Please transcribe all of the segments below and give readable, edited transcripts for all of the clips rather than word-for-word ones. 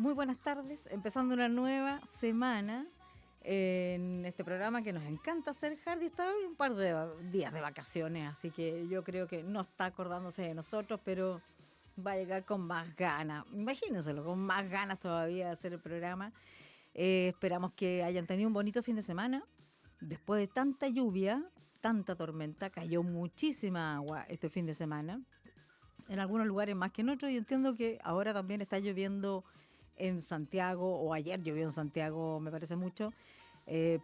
Muy buenas tardes, empezando una nueva semana en este programa que nos encanta hacer. Hardy está hoy un par de días de vacaciones, así que yo creo que no está acordándose de nosotros, pero va a llegar con más ganas. Imagínenselo, con más ganas todavía de hacer el programa. Esperamos que hayan tenido un bonito fin de semana. Después de tanta lluvia, tanta tormenta, cayó muchísima agua este fin de semana. En algunos lugares más que en otros, y entiendo que ahora también está lloviendo en Santiago, o ayer llovió en Santiago, me parece mucho,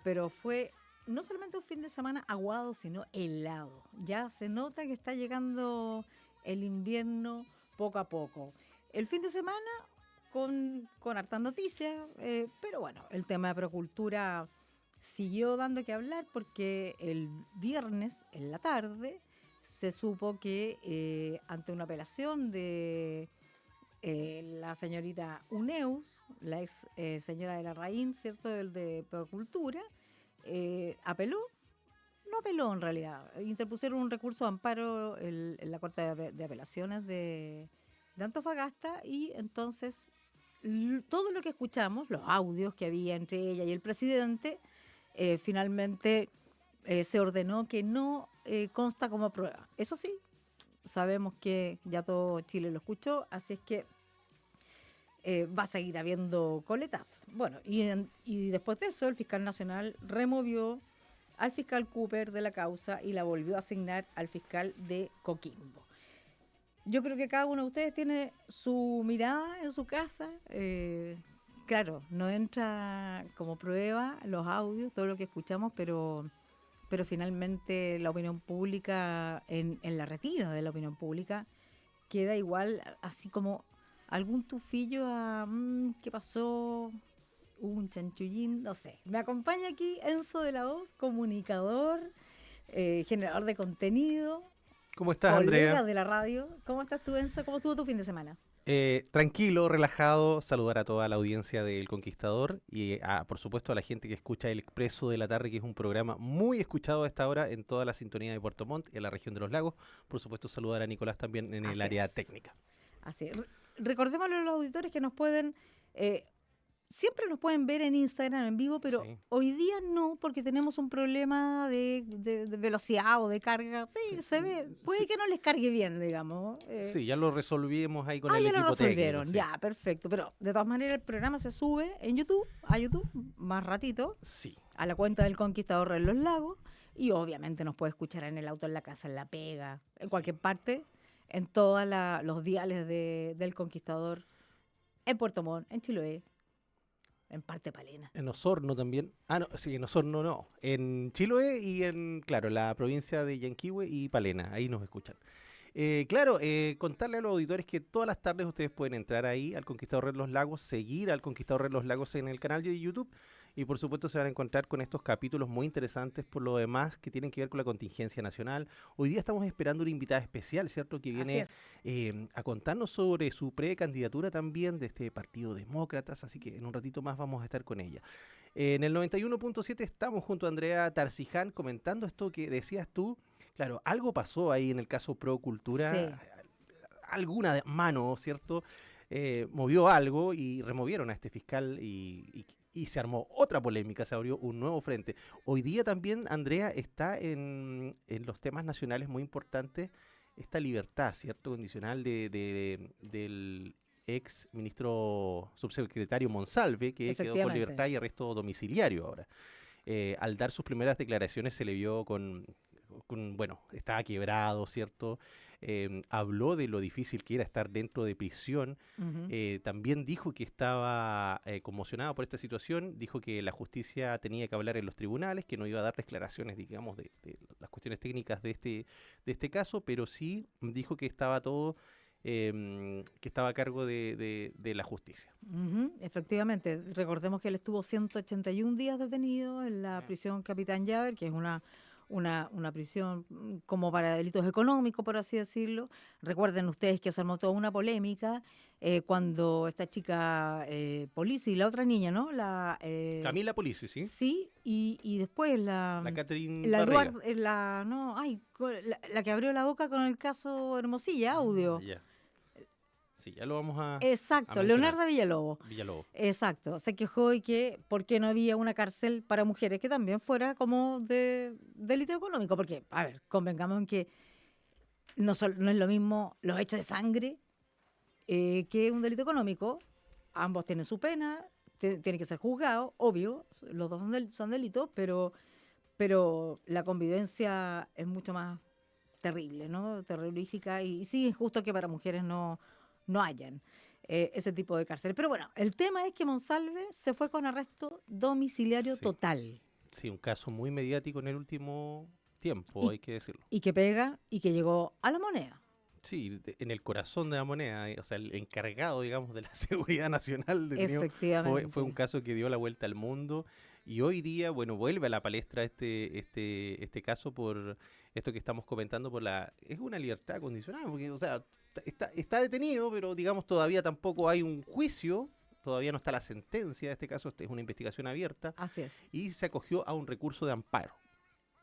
pero fue no solamente un fin de semana aguado, sino helado. Ya se nota que está llegando el invierno poco a poco. El fin de semana con hartas noticias, pero bueno, el tema de Procultura siguió dando que hablar porque el viernes en la tarde se supo que ante una apelación de la señorita Uneus, la ex señora de Larraín, ¿cierto?, del de Procultura, apeló, no apeló en realidad, interpusieron un recurso de amparo en la Corte de Apelaciones de Antofagasta, y entonces todo lo que escuchamos, los audios que había entre ella y el presidente, finalmente se ordenó que no consta como prueba. Eso sí, sabemos que ya todo Chile lo escuchó, así es que va a seguir habiendo coletazos. Bueno, y después de eso, el fiscal nacional removió al fiscal Cooper de la causa y la volvió a asignar al fiscal de Coquimbo. Yo creo que cada uno de ustedes tiene su mirada en su casa. Claro, no entra como prueba los audios, todo lo que escuchamos, pero finalmente la opinión pública, en la retina de la opinión pública, queda igual, así como algún tufillo a ¿qué pasó? Un chanchullín, no sé. Me acompaña aquí Enzo de la Hoz, comunicador, generador de contenido, ¿Cómo estás, colega Andrea? de la radio. ¿Cómo estás tú, Enzo? ¿Cómo estuvo tu fin de semana? Tranquilo, relajado, saludar a toda la audiencia del Conquistador y por supuesto a la gente que escucha El Expreso de la Tarde, que es un programa muy escuchado a esta hora en toda la sintonía de Puerto Montt y en la región de los lagos. Por supuesto saludar a Nicolás también en el Así área es. técnica. Así es. Recordémosle a los auditores que nos pueden... siempre nos pueden ver en Instagram en vivo, pero Sí. hoy día no, porque tenemos un problema de velocidad o de carga. Sí, Sí, se ve, puede sí, que no les cargue bien, digamos. sí, ya lo resolvimos ahí con el Ya lo equipo técnico, resolvieron, sí. ya, perfecto. Pero de todas maneras el programa se sube en YouTube, a YouTube, más ratito, Sí. a la cuenta del Conquistador en los Lagos, y obviamente nos puede escuchar en el auto, en la casa, en la pega, en cualquier parte, en todos los diales del Conquistador, en Puerto Montt, en Chiloé, en parte Palena. En Osorno también. Ah, no, sí, en Osorno no. En Chiloé y claro, la provincia de Yanquihue y Palena. Ahí nos escuchan. Contarle a los auditores que todas las tardes ustedes pueden entrar ahí al Conquistador de los Lagos, seguir al Conquistador de los Lagos en el canal de YouTube y por supuesto se van a encontrar con estos capítulos muy interesantes por lo demás que tienen que ver con la contingencia nacional. Hoy día estamos esperando una invitada especial, ¿cierto? Que Así viene es. a contarnos sobre su precandidatura también de este Partido Demócratas, así que en un ratito más vamos a estar con ella. En el 91.7 estamos junto a Andrea Tarciján comentando esto que decías tú. Claro, algo pasó ahí en el caso Sí. Procultura, alguna mano, ¿cierto? Movió algo y removieron a este fiscal y se armó otra polémica, se abrió un nuevo frente. Hoy día también, Andrea, está en los temas nacionales muy importantes esta libertad, ¿cierto? Condicional del ex ministro subsecretario Monsalve, que quedó con Efectivamente. libertad y arresto domiciliario ahora. Al dar sus primeras declaraciones se le vio bueno, estaba quebrado, ¿cierto? Habló de lo difícil que era estar dentro de prisión. Ujú. También dijo que estaba conmocionado por esta situación, dijo que la justicia tenía que hablar en los tribunales, que no iba a dar declaraciones, digamos, de las cuestiones técnicas de este caso, pero sí dijo que estaba todo, que estaba a cargo de la justicia. Ujú, efectivamente, recordemos que él estuvo 181 días detenido en la prisión Capitán Llaver, que es una prisión como para delitos económicos, por así decirlo. Recuerden ustedes que se armó toda una polémica cuando esta chica Polizzi y la otra niña, ¿no? Camila Polisi, ¿sí? Sí, y después La Catherine la Barriga. Eduard, no, ay, la que abrió la boca con el caso Hermosilla, audio. Ya. Sí, ya lo vamos a Exacto, mencionar. Leonardo Villalobos. Villalobos. Exacto, se quejó y que por qué no había una cárcel para mujeres que también fuera como de delito económico, porque, a ver, convengamos en que no es lo mismo los hechos de sangre que un delito económico. Ambos tienen su pena, tienen que ser juzgados, obvio, los dos son delitos, pero la convivencia es mucho más terrible, ¿no? Terrorífica y sí es justo que para mujeres no hayan ese tipo de cárcel. Pero bueno, el tema es que Monsalve se fue con arresto domiciliario Sí. total. Sí, un caso muy mediático en el último tiempo, Y, hay que decirlo. y que pega y que llegó a La Moneda. Sí, en el corazón de la moneda, o sea, el encargado, digamos, de la seguridad nacional detenido, Efectivamente. fue un caso que dio la vuelta al mundo y hoy día, bueno, vuelve a la palestra este caso por esto que estamos comentando, es una libertad condicional, porque, o sea, está detenido, pero digamos todavía tampoco hay un juicio, todavía no está la sentencia de este caso, es una investigación abierta Así es. y se acogió a un recurso de amparo.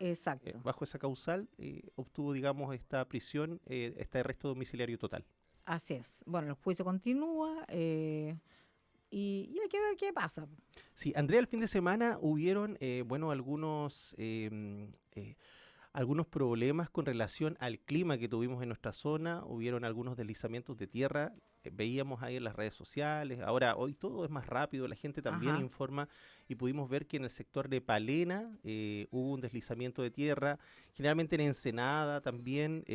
Exacto. Bajo esa causal obtuvo, digamos, esta prisión, este arresto domiciliario total. Así es. Bueno, el juicio continúa y hay que ver qué pasa. Sí, Andrea, el fin de semana hubieron, bueno, algunos problemas con relación al clima que tuvimos en nuestra zona, hubieron algunos deslizamientos de tierra, veíamos ahí en las redes sociales, ahora hoy todo es más rápido, la gente también Ajá. informa y pudimos ver que en el sector de Palena hubo un deslizamiento de tierra, generalmente en Ensenada también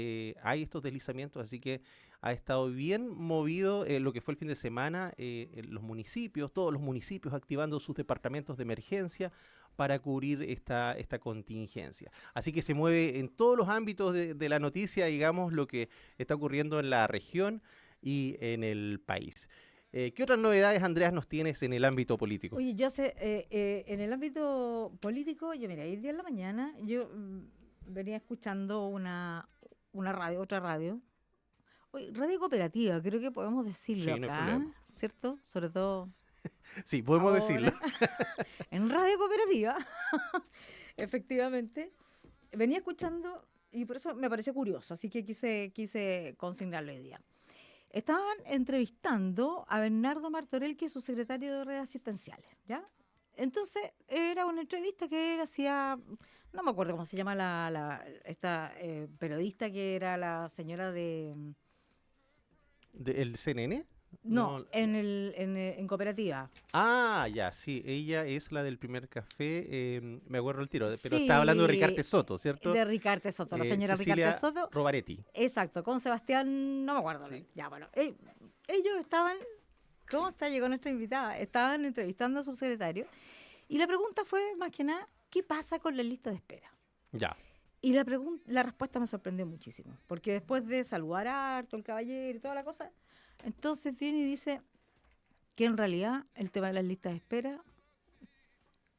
hay estos deslizamientos, así que ha estado bien movido lo que fue el fin de semana, los municipios, todos los municipios activando sus departamentos de emergencia para cubrir esta contingencia. Así que se mueve en todos los ámbitos de la noticia, digamos, lo que está ocurriendo en la región y en el país. ¿Qué otras novedades, Andreas, nos tienes en el ámbito político? Oye, yo sé, en el ámbito político, yo mira, hoy día en la mañana yo venía escuchando una radio, otra radio. Oye, radio cooperativa, creo que podemos decirlo Sí, no hay acá, problema. ¿cierto? Sobre todo Sí, podemos decirlo. ahora, en radio cooperativa, efectivamente, venía escuchando y por eso me pareció curioso, así que quise consignarlo hoy día. Estaban entrevistando a Bernardo Martorell, que es su secretario de redes asistenciales, ¿ya? Entonces, era una entrevista que él hacía, no me acuerdo cómo se llama esta periodista que era la señora de... ¿El CNN? No, en cooperativa. Ah, ya, sí, ella es la del primer café, me acuerdo el tiro, pero estaba hablando de Sí, Ricardo Soto, ¿cierto? de Ricarte Soto, la señora Cecilia Ricarte Soto. Robaretti. Exacto, con Sebastián, no me acuerdo. Sí. Ya, bueno, ellos estaban, ¿cómo está? Llegó nuestra invitada, estaban entrevistando a su secretario y la pregunta fue, más que nada, ¿qué pasa con la lista de espera? Ya, Y la respuesta me sorprendió muchísimo, porque después de saludar a harto el caballero y toda la cosa, entonces viene y dice que en realidad el tema de las listas de espera,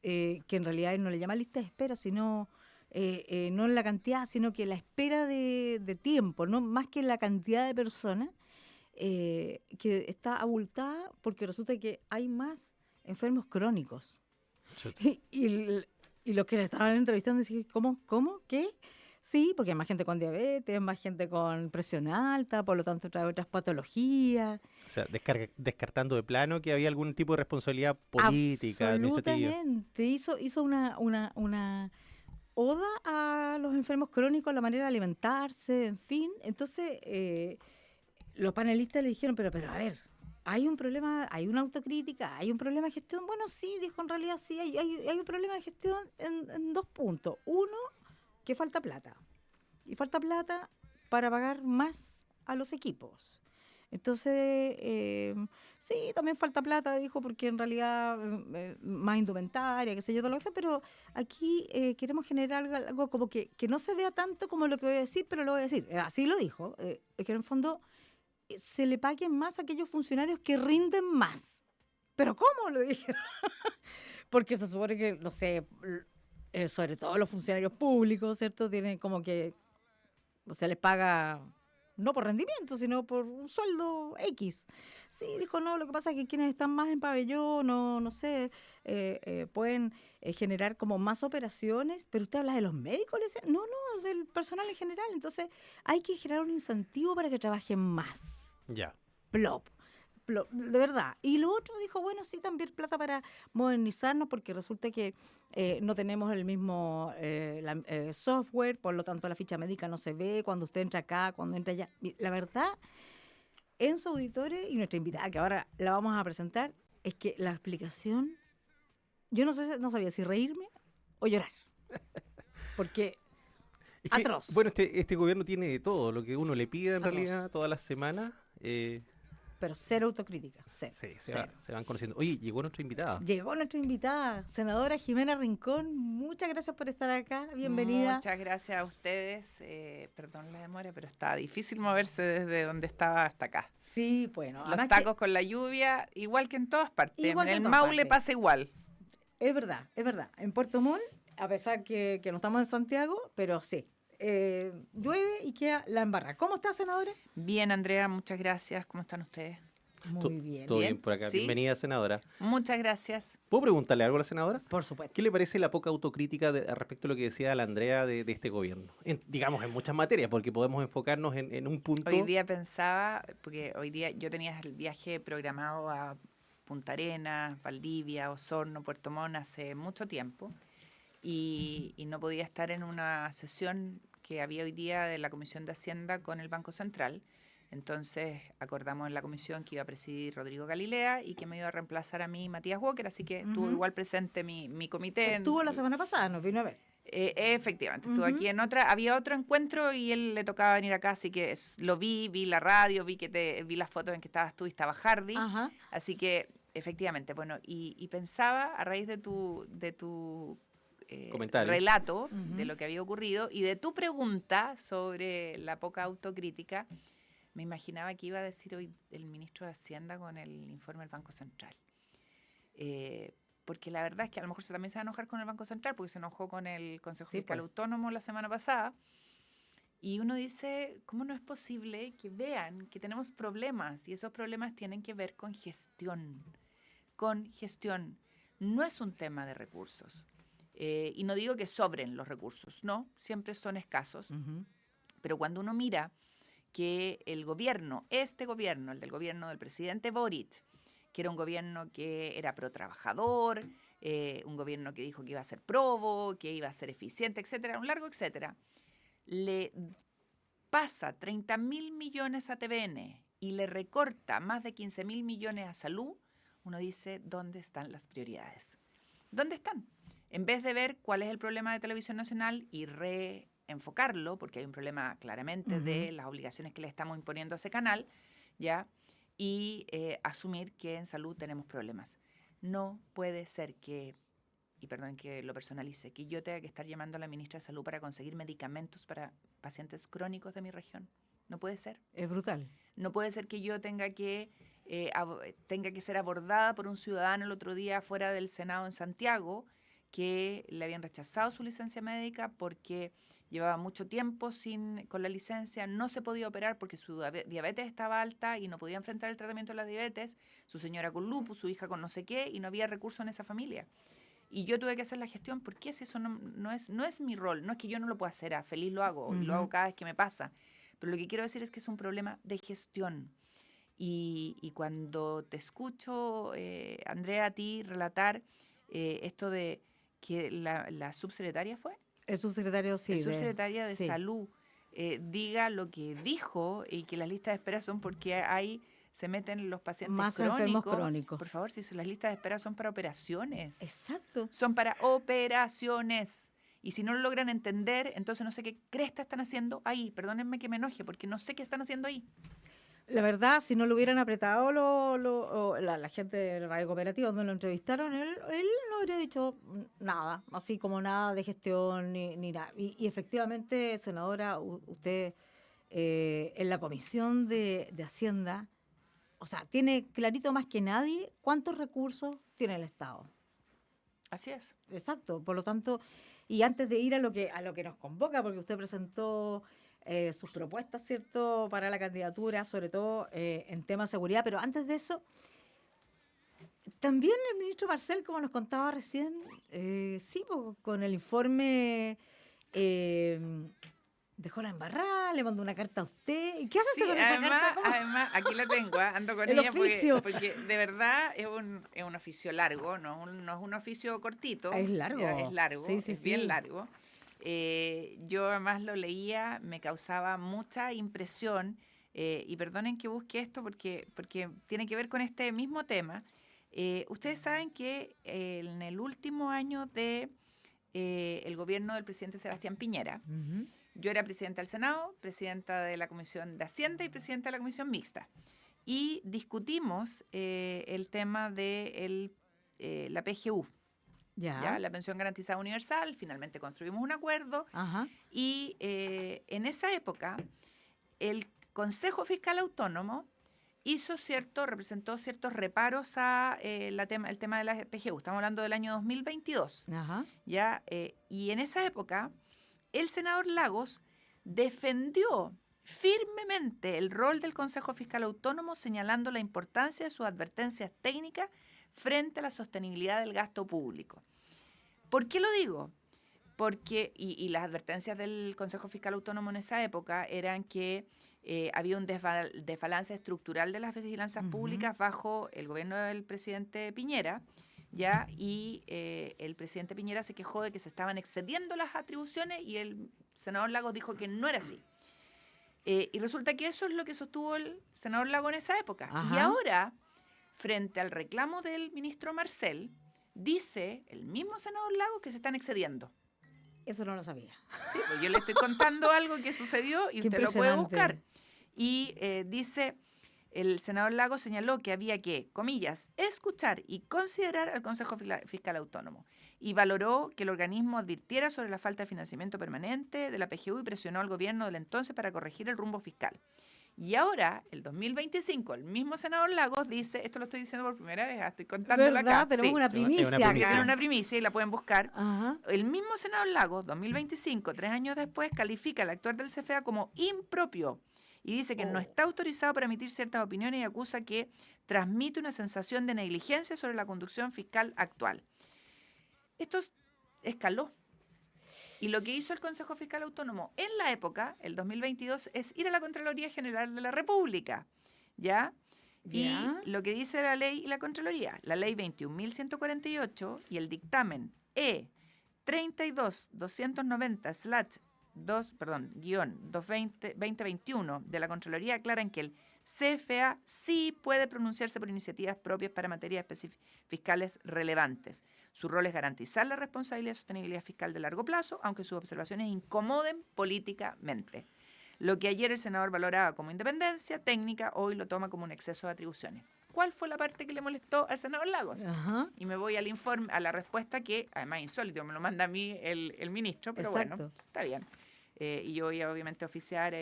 que en realidad él no le llama lista de espera, sino no en la cantidad, sino que la espera de tiempo, no más que la cantidad de personas, que está abultada porque resulta que hay más enfermos crónicos. chuta. Y los que le estaban entrevistando decían, ¿cómo? ¿Qué? Sí, porque hay más gente con diabetes, más gente con presión alta, por lo tanto trae otras patologías. O sea, descartando de plano que había algún tipo de responsabilidad política, administrativa. Absolutamente. Hizo una oda a los enfermos crónicos, la manera de alimentarse, en fin. Entonces, los panelistas le dijeron, pero a ver, hay un problema, hay una autocrítica, hay un problema de gestión. Bueno, sí, dijo, en realidad sí, hay un problema de gestión en dos puntos. Uno, que falta plata. Y falta plata para pagar más a los equipos. Entonces, sí, también falta plata, dijo, porque en realidad más indumentaria, qué sé yo, todo lo que, pero aquí queremos generar algo como que no se vea tanto como lo que voy a decir, pero lo voy a decir. Así lo dijo, que en el fondo se le paguen más a aquellos funcionarios que rinden más. ¿Pero cómo? Lo dije. Porque se supone que, no sé, sobre todo los funcionarios públicos, ¿cierto? Tienen como que se les paga no por rendimiento, sino por un sueldo X. Sí, dijo, no, lo que pasa es que quienes están más en pabellón, no sé, pueden generar como más operaciones, pero usted habla de los médicos, le decía, no, del personal en general, entonces hay que generar un incentivo para que trabajen más. Ya. plop. De verdad. Y lo otro dijo, bueno, sí, también plata para modernizarnos, porque resulta que no tenemos el mismo software, por lo tanto la ficha médica no se ve cuando usted entra acá, cuando entra allá. Y la verdad, Enzo Auditore y nuestra invitada, que ahora la vamos a presentar, es que la explicación, yo no sabía si reírme o llorar, porque Es que, atroz, bueno, este gobierno tiene de todo, lo que uno le pide en atroz, realidad todas las semanas. pero cero autocrítica, cero, Sí, cero. se van conociendo. Oye, llegó nuestra invitada. Llegó nuestra invitada, senadora Jimena Rincón. Muchas gracias por estar acá. Bienvenida. Muchas gracias a ustedes. Perdón la demora, pero está difícil moverse desde donde estaba hasta acá. Sí, bueno. Los tacos con la lluvia, igual que en todas partes. Igual En que el en todas Maule partes. pasa igual. Es verdad, es verdad. En Puerto Montt, a pesar que no estamos en Santiago, pero sí. Llueve y queda la embarra. ¿Cómo está, senadora? Bien, Andrea, muchas gracias. ¿Cómo están ustedes? Muy bien. Todo Bien, bien por acá. ¿sí? Bienvenida, senadora. Muchas gracias. ¿Puedo preguntarle algo a la senadora? Por supuesto. ¿Qué le parece la poca autocrítica respecto a lo que decía la Andrea de este gobierno? Digamos, en muchas materias, porque podemos enfocarnos en un punto. Hoy día pensaba, porque hoy día yo tenía el viaje programado a Punta Arenas, Valdivia, Osorno, Puerto Montt hace mucho tiempo y no podía estar en una sesión que había hoy día de la Comisión de Hacienda con el Banco Central. Entonces acordamos en la comisión que iba a presidir Rodrigo Galilea y que me iba a reemplazar a mí Matías Walker, así que estuvo igual presente mi comité. Estuvo la semana pasada, nos vino a ver. Efectivamente, estuvo aquí en otra, había otro encuentro y él le tocaba venir acá, así que lo vi la radio, vi las fotos en que estabas tú y estaba Hardy, Ajá. así que efectivamente, bueno, y pensaba a raíz de tu Comentario. relato de lo que había ocurrido y de tu pregunta sobre la poca autocrítica, me imaginaba que iba a decir hoy el ministro de Hacienda con el informe del Banco Central. Porque la verdad es que a lo mejor también se va a enojar con el Banco Central, porque se enojó con el Consejo Fiscal Autónomo la semana pasada. Y uno dice, ¿cómo no es posible que vean que tenemos problemas? Y esos problemas tienen que ver con gestión. Con gestión. No es un tema de recursos. Y no digo que sobren los recursos, no, siempre son escasos. Pero cuando uno mira que el gobierno, el del gobierno del presidente Boric, que era un gobierno que era pro-trabajador, un gobierno que dijo que iba a ser probo, que iba a ser eficiente, etcétera, un largo etcétera, le pasa 30.000 millones a TVN y le recorta más de 15.000 millones a salud, uno dice, ¿dónde están las prioridades? ¿Dónde están? En vez de ver cuál es el problema de Televisión Nacional y reenfocarlo, porque hay un problema claramente de las obligaciones que le estamos imponiendo a ese canal, ¿ya? Y asumir que en salud tenemos problemas. No puede ser que, y perdón que lo personalice, que yo tenga que estar llamando a la ministra de Salud para conseguir medicamentos para pacientes crónicos de mi región. No puede ser. Es brutal. No puede ser que yo tenga que ser abordada por un ciudadano el otro día fuera del Senado en Santiago, que le habían rechazado su licencia médica porque llevaba mucho tiempo con la licencia, no se podía operar porque su diabetes estaba alta y no podía enfrentar el tratamiento de la diabetes, su señora con lupus, su hija con no sé qué, y no había recursos en esa familia. Y yo tuve que hacer la gestión, porque si eso no es mi rol, no es que yo no lo pueda hacer, feliz lo hago, y lo hago cada vez que me pasa. Pero lo que quiero decir es que es un problema de gestión. Y cuando te escucho, Andrea, a ti relatar esto de que la subsecretaria fue. El subsecretario, sí. El subsecretaria de sí. Salud diga lo que dijo y que las listas de espera son porque ahí se meten los pacientes más enfermos crónicos. Por favor, si las listas de espera son para operaciones. Exacto. Son para operaciones. Y si no lo logran entender, entonces no sé qué cresta están haciendo ahí. Perdónenme que me enoje, porque no sé qué están haciendo ahí. La verdad, si no lo hubieran apretado la gente de Radio Cooperativa donde lo entrevistaron, él no habría dicho nada, así como nada de gestión ni nada. Y efectivamente, senadora, usted en la Comisión de Hacienda, o sea, tiene clarito más que nadie cuántos recursos tiene el Estado. Así es. Exacto, por lo tanto, y antes de ir a lo que nos convoca, porque usted presentó sus propuestas, ¿cierto?, para la candidatura, sobre todo en temas de seguridad, pero antes de eso, también el ministro Marcel, como nos contaba recién, sí, con el informe Dejó la embarrada, le mandó una carta a usted. ¿Y qué hace Sí, usted con esa carta? ¿Cómo? además, aquí la tengo, ando con El ella oficio. porque de verdad es un oficio largo, no es un oficio cortito. Es largo. Ya, es largo, Sí, sí, es bien sí. largo. Yo además lo leía, me causaba mucha impresión, y perdonen que busque esto porque tiene que ver con este mismo tema. Ustedes saben que en el último año de el gobierno del presidente Sebastián Piñera, Ujú. yo era presidenta del Senado, presidenta de la Comisión de Hacienda y presidenta de la Comisión Mixta. Y discutimos el tema de la PGU, Ya. la Pensión Garantizada Universal. Finalmente construimos un acuerdo Ajá. y en esa época el Consejo Fiscal Autónomo representó ciertos reparos a el tema de la PGU. Estamos hablando del año 2022. Ajá. ¿Ya? Y en esa época el senador Lagos defendió firmemente el rol del Consejo Fiscal Autónomo, señalando la importancia de sus advertencias técnicas frente a la sostenibilidad del gasto público. ¿Por qué lo digo? Porque, y las advertencias del Consejo Fiscal Autónomo en esa época eran que había un desbalance estructural de las vigilancias públicas bajo el gobierno del presidente Piñera, ¿ya? Y el presidente Piñera se quejó de que se estaban excediendo las atribuciones y el senador Lagos dijo que no era así. Y resulta que eso es lo que sostuvo el senador Lagos en esa época. Ajá. Y ahora, frente al reclamo del ministro Marcel, dice el mismo senador Lagos que se están excediendo. Eso no lo sabía. Sí, pues yo le estoy contando algo que sucedió y Qué usted lo puede impresionante. buscar. Y dice, el senador Lagos señaló que había que, comillas, escuchar y considerar al Consejo Fiscal Autónomo. Y valoró que el organismo advirtiera sobre la falta de financiamiento permanente de la PGU y presionó al gobierno del entonces para corregir el rumbo fiscal. Y ahora, el 2025, el mismo senador Lagos dice, esto lo estoy diciendo por primera vez, estoy contándolo ¿Verdad? acá. Tenemos Sí. una Es una primicia. primicia. Tienen acá. una primicia y la pueden buscar. Ajá. El mismo senador Lagos, 2025, 3 años después, califica al actuar del CFA como impropio y dice que no está autorizado para emitir ciertas opiniones y acusa que transmite una sensación de negligencia sobre la conducción fiscal actual. Esto escaló. Y lo que hizo el Consejo Fiscal Autónomo en la época, el 2022, es ir a la Contraloría General de la República, ¿ya? Ya. Y lo que dice la ley y la Contraloría, la ley 21.148 y el dictamen E32.290/2021 de la Contraloría aclaran que el CFA sí puede pronunciarse por iniciativas propias para materias fiscales relevantes. Su rol es garantizar la responsabilidad y sostenibilidad fiscal de largo plazo, aunque sus observaciones incomoden políticamente. Lo que ayer el senador valoraba como independencia técnica, hoy lo toma como un exceso de atribuciones. ¿Cuál fue la parte que le molestó al senador Lagos? Ajá. Y me voy al informe, a la respuesta que, además insólito, me lo manda a mí el ministro, pero Exacto. bueno, está bien. Y yo voy a obviamente oficiar,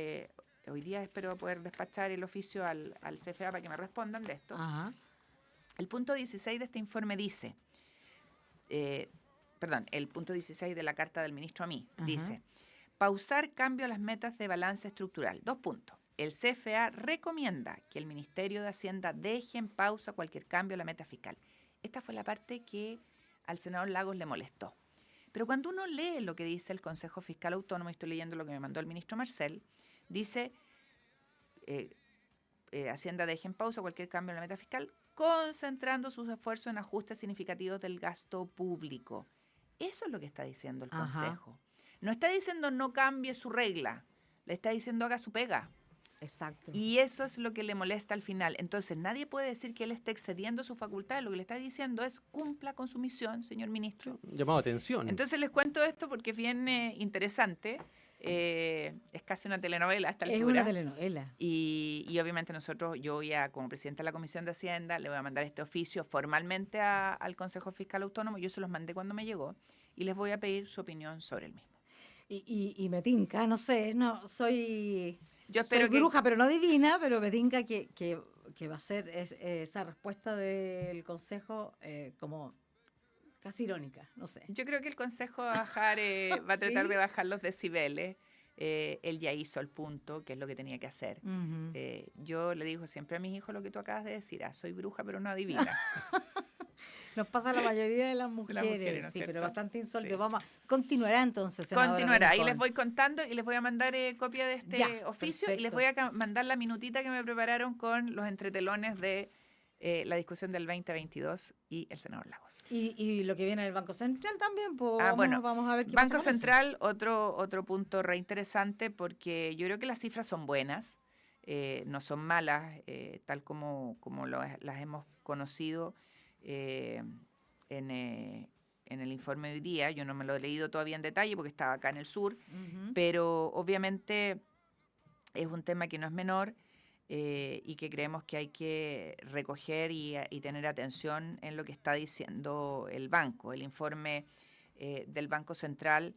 hoy día espero poder despachar el oficio al CFA para que me respondan de esto. Ajá. El punto 16 de este informe dice, el punto 16 de la carta del ministro a mí, Ajá. dice, pausar cambio a las metas de balance estructural. 2 puntos. El CFA recomienda que el Ministerio de Hacienda deje en pausa cualquier cambio a la meta fiscal. Esta fue la parte que al senador Lagos le molestó. Pero cuando uno lee lo que dice el Consejo Fiscal Autónomo, y estoy leyendo lo que me mandó el ministro Marcel, dice, Hacienda deje en pausa cualquier cambio en la meta fiscal, concentrando sus esfuerzos en ajustes significativos del gasto público. Eso es lo que está diciendo el Ajá. Consejo. No está diciendo no cambie su regla, le está diciendo haga su pega. Exacto. Y eso es lo que le molesta al final. Entonces nadie puede decir que él esté excediendo sus facultades. Lo que le está diciendo es cumpla con su misión, señor ministro. Llamado a atención. Entonces les cuento esto porque es bien interesante. Es casi una telenovela a esta altura. Es una telenovela. Y obviamente yo voy a, como presidenta de la Comisión de Hacienda, le voy a mandar este oficio formalmente al Consejo Fiscal Autónomo. Yo se los mandé cuando me llegó y les voy a pedir su opinión sobre el mismo. Y me tinca, no sé, no, soy espero que bruja, pero no divina, pero me tinca que va a ser esa respuesta del consejo como casi irónica, no sé. Yo creo que el Consejo va a tratar ¿Sí? de bajar los decibeles. Él ya hizo el punto, que es lo que tenía que hacer. Ujú. Yo le digo siempre a mis hijos lo que tú acabas de decir, soy bruja pero no adivina. Nos pasa a la mayoría de las mujeres, ¿no es sí, pero cierto? bastante insólito. Sí. Vamos, continuará entonces, senadora Continuará, ahí Rincón. les voy contando y les voy a mandar copia de este Ya, oficio y les perfecto. voy a mandar la minutita que me prepararon con los entretelones de la discusión del 2022 y el senador Lagos. Y lo que viene del Banco Central también, pues Bueno, vamos a ver qué Banco pasa con Central, otro punto reinteresante porque yo creo que las cifras son buenas, no son malas, tal como las hemos conocido en el informe de hoy día. Yo no me lo he leído todavía en detalle porque estaba acá en el sur, pero obviamente es un tema que no es menor y que creemos que hay que recoger y tener atención en lo que está diciendo el banco. El informe del Banco Central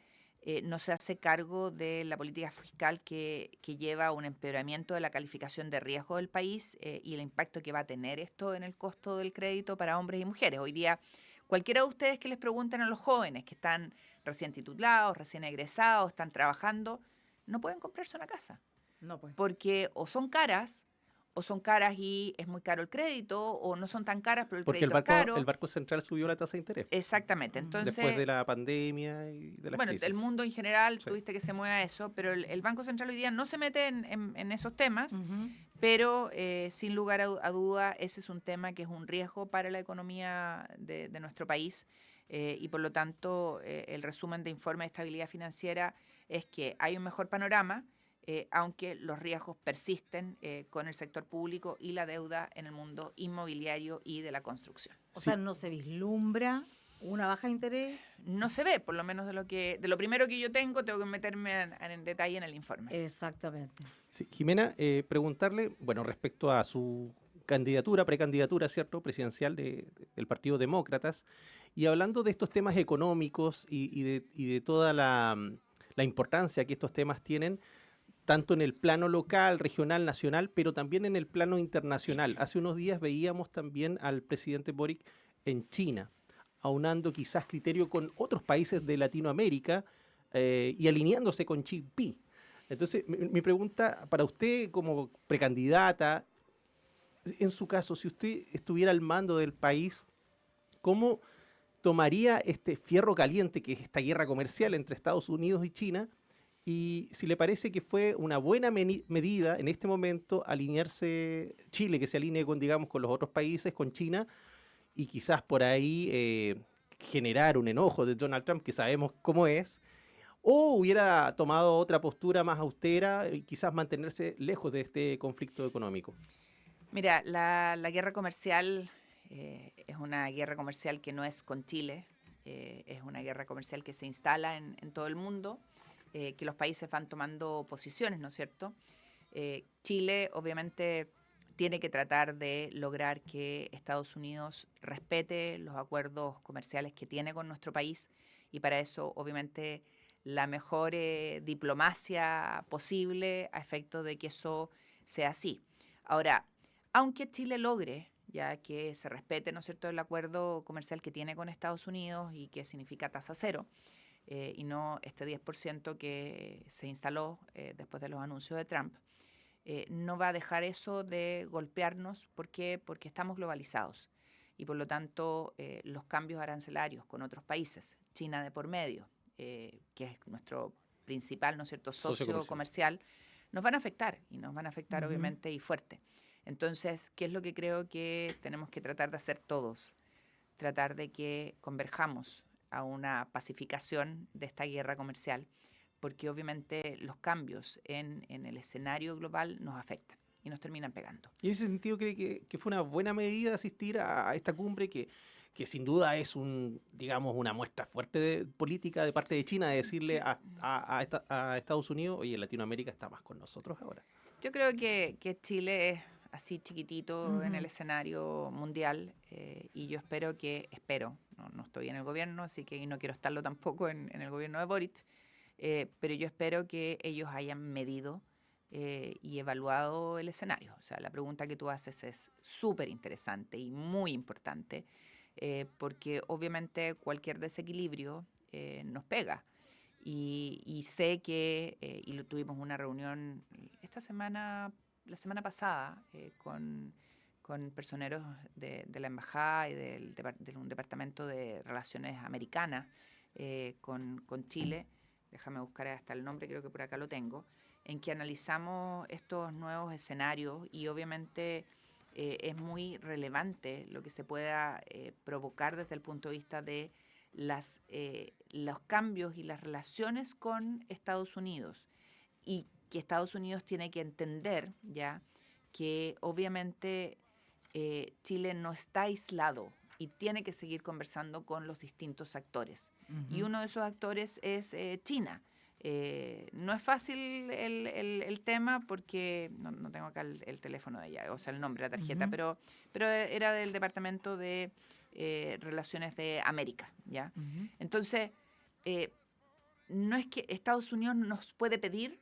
no se hace cargo de la política fiscal que lleva a un empeoramiento de la calificación de riesgo del país y el impacto que va a tener esto en el costo del crédito para hombres y mujeres. Hoy día, cualquiera de ustedes que les pregunten a los jóvenes que están recién titulados, recién egresados, están trabajando, no pueden comprarse una casa. No, pues. Porque o son caras y es muy caro el crédito, o no son tan caras, pero el Porque crédito es caro. el Banco Central subió la tasa de interés. Exactamente. Entonces, Después de la pandemia y de la crisis. El mundo en general, Sí. tuviste que se mueva eso, pero el Banco Central hoy día no se mete en esos temas, Ujú. pero sin lugar a duda ese es un tema que es un riesgo para la economía de nuestro país y por lo tanto el resumen de informe de estabilidad financiera es que hay un mejor panorama, aunque los riesgos persisten con el sector público y la deuda en el mundo inmobiliario y de la construcción. O sea, no se vislumbra una baja de interés. No se ve, por lo menos de lo primero que yo tengo que meterme en detalle en el informe. Exactamente. Sí, Jimena, preguntarle, bueno, respecto a su precandidatura, ¿cierto?, presidencial del Partido Demócratas, y hablando de estos temas económicos y de toda la importancia que estos temas tienen, tanto en el plano local, regional, nacional, pero también en el plano internacional. Hace unos días veíamos también al presidente Boric en China, aunando quizás criterio con otros países de Latinoamérica y alineándose con Xi Jinping. Entonces, mi pregunta para usted como precandidata, en su caso, si usted estuviera al mando del país, ¿cómo tomaría este fierro caliente que es esta guerra comercial entre Estados Unidos y China? Y si le parece que fue una buena medida en este momento alinearse Chile, que se alinee con, digamos, con los otros países, con China, y quizás por ahí generar un enojo de Donald Trump, que sabemos cómo es, o hubiera tomado otra postura más austera y quizás mantenerse lejos de este conflicto económico. Mira, la guerra comercial es una guerra comercial que no es con Chile, es una guerra comercial que se instala en todo el mundo, que los países van tomando posiciones, ¿no es cierto? Chile, obviamente, tiene que tratar de lograr que Estados Unidos respete los acuerdos comerciales que tiene con nuestro país y para eso, obviamente, la mejor diplomacia posible a efecto de que eso sea así. Ahora, aunque Chile logre ya que se respete, ¿no es cierto?, el acuerdo comercial que tiene con Estados Unidos y que significa tasa cero, y no este 10% que se instaló después de los anuncios de Trump, no va a dejar eso de golpearnos. ¿Por qué? Porque estamos globalizados y por lo tanto los cambios arancelarios con otros países, China de por medio, que es nuestro principal, ¿no es cierto?, socio comercial, nos van a afectar y nos van a afectar obviamente y fuerte. Entonces, ¿qué es lo que creo que tenemos que tratar de hacer todos? Tratar de que converjamos a una pacificación de esta guerra comercial, porque obviamente los cambios en el escenario global nos afectan y nos terminan pegando. ¿Y en ese sentido cree que fue una buena medida asistir a esta cumbre que sin duda es una muestra fuerte de política de parte de China de decirle a Estados Unidos, oye, Latinoamérica está más con nosotros ahora? Yo creo que Chile es así chiquitito en el escenario mundial y yo espero, no estoy en el gobierno, así que no quiero estarlo tampoco en el gobierno de Boric, pero yo espero que ellos hayan medido y evaluado el escenario. O sea, la pregunta que tú haces es súper interesante y muy importante porque obviamente cualquier desequilibrio nos pega. Y sé que, y tuvimos una reunión la semana pasada con con personeros de la embajada y de un departamento de relaciones americanas con Chile. Déjame buscar hasta el nombre, creo que por acá lo tengo, en que analizamos estos nuevos escenarios y obviamente es muy relevante lo que se pueda provocar desde el punto de vista de los cambios y las relaciones con Estados Unidos, y que Estados Unidos tiene que entender ya que obviamente Chile no está aislado y tiene que seguir conversando con los distintos actores. Y uno de esos actores es China. No es fácil el tema porque no tengo acá el teléfono de ella, o sea, el nombre, la tarjeta, pero era del Departamento de Relaciones de América, ¿ya? Entonces, no es que Estados Unidos nos puede pedir